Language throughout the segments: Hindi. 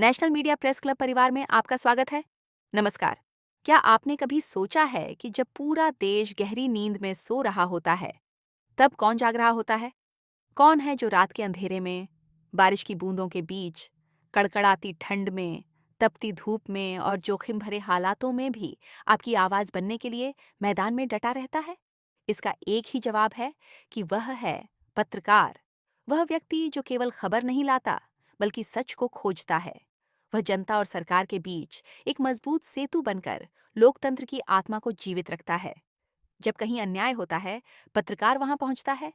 नेशनल मीडिया प्रेस क्लब परिवार में आपका स्वागत है। नमस्कार। क्या आपने कभी सोचा है कि जब पूरा देश गहरी नींद में सो रहा होता है, तब कौन जाग रहा होता है? कौन है जो रात के अंधेरे में, बारिश की बूंदों के बीच, कड़कड़ाती ठंड में, तपती धूप में और जोखिम भरे हालातों में भी आपकी आवाज बनने के लिए मैदान में डटा रहता है? इसका एक ही जवाब है कि वह है पत्रकार। वह व्यक्ति जो केवल खबर नहीं लाता, बल्कि सच को खोजता है। वह जनता और सरकार के बीच एक मजबूत सेतु बनकर लोकतंत्र की आत्मा को जीवित रखता है। जब कहीं अन्याय होता है, पत्रकार वहां पहुंचता है।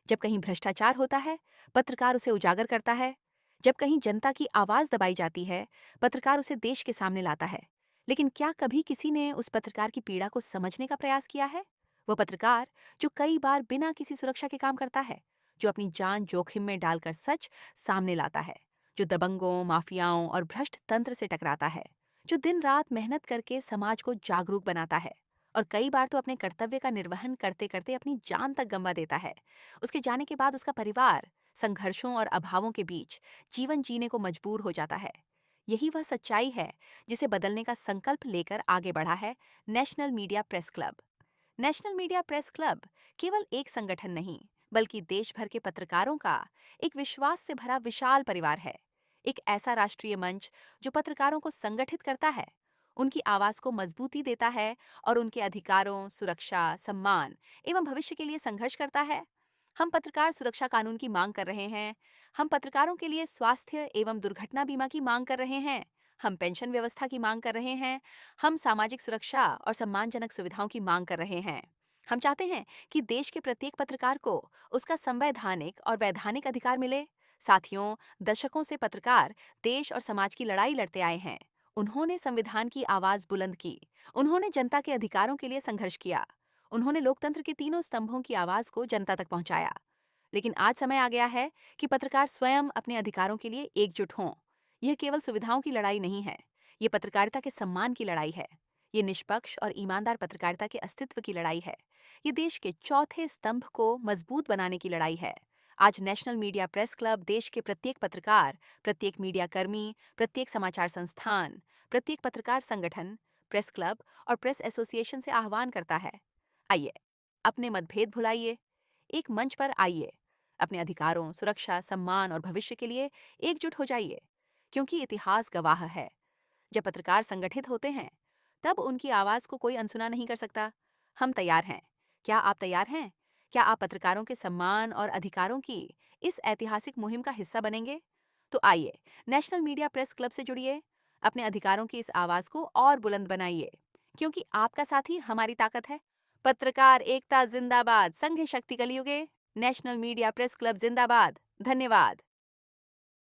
जब कहीं भ्रष्टाचार होता है, पत्रकार उसे उजागर करता है। जब कहीं जनता की आवाज दबाई जाती है, पत्रकार उसे देश के सामने लाता है। लेकिन क्या कभी किसी ने उस पत्रकार की पीड़ा को समझने का प्रयास किया है? वो पत्रकार जो कई बार बिना किसी सुरक्षा के काम करता है, जो अपनी जान जोखिम में डालकर सच सामने लाता है, जो दबंगों, माफियाओं और भ्रष्ट तंत्र से टकराता है, जो दिन रात मेहनत करके समाज को जागरूक बनाता है और कई बार तो अपने कर्तव्य का निर्वहन करते करते अपनी जान तक गंवा देता है। उसके जाने के बाद उसका परिवार संघर्षों और अभावों के बीच जीवन जीने को मजबूर हो जाता है। यही वह सच्चाई है जिसे बदलने का संकल्प लेकर आगे बढ़ा है national media press club. National media press club केवल एक संगठन नहीं, बल्कि देश भर के पत्रकारों का एक विश्वास से भरा विशाल परिवार है। एक ऐसा राष्ट्रीय मंच जो पत्रकारों को संगठित करता है, उनकी आवाज को मजबूती देता है और उनके अधिकारों, सुरक्षा, सम्मान एवं भविष्य के लिए संघर्ष करता है। हम पत्रकार सुरक्षा कानून की मांग कर रहे हैं। हम पत्रकारों के लिए स्वास्थ्य एवं दुर्घटना बीमा की मांग कर रहे हैं। हम पेंशन व्यवस्था की मांग कर रहे हैं। हम सामाजिक सुरक्षा और सम्मानजनक सुविधाओं की मांग कर रहे हैं। हम चाहते हैं कि देश के प्रत्येक पत्रकार को उसका संवैधानिक और वैधानिक अधिकार मिले। साथियों, दशकों से पत्रकार देश और समाज की लड़ाई लड़ते आए हैं। उन्होंने संविधान की आवाज बुलंद की। उन्होंने जनता के अधिकारों के लिए संघर्ष किया। उन्होंने लोकतंत्र के तीनों स्तंभों की आवाज को जनता तक पहुंचाया। लेकिन आज समय आ गया है कि पत्रकार स्वयं अपने अधिकारों के लिए एकजुट हों। यह केवल सुविधाओं की लड़ाई नहीं है, ये पत्रकारिता के सम्मान की लड़ाई है। ये निष्पक्ष और ईमानदार पत्रकारिता के अस्तित्व की लड़ाई है। ये देश के चौथे स्तंभ को मजबूत बनाने की लड़ाई है। आज नेशनल मीडिया प्रेस क्लब देश के प्रत्येक पत्रकार, प्रत्येक मीडिया कर्मी, प्रत्येक समाचार संस्थान, प्रत्येक पत्रकार संगठन, प्रेस क्लब और प्रेस एसोसिएशन से आह्वान करता है, आइए, अपने मतभेद भुलाइए, एक मंच पर आइए, अपने अधिकारों, सुरक्षा, सम्मान और भविष्य के लिए एकजुट हो जाइए। क्योंकि इतिहास गवाह है, जब पत्रकार संगठित होते हैं, तब उनकी आवाज को कोई अनसुना नहीं कर सकता। हम तैयार हैं। क्या आप तैयार हैं? क्या आप पत्रकारों के सम्मान और अधिकारों की इस ऐतिहासिक मुहिम का हिस्सा बनेंगे? तो आइए, नेशनल मीडिया प्रेस क्लब से जुड़िए, अपने अधिकारों की इस आवाज को और बुलंद बनाइए, क्योंकि आपका साथ ही हमारी ताकत है। पत्रकार एकता जिंदाबाद, संघ शक्ति कलयुगे। नेशनल मीडिया प्रेस क्लब जिंदाबाद। धन्यवाद।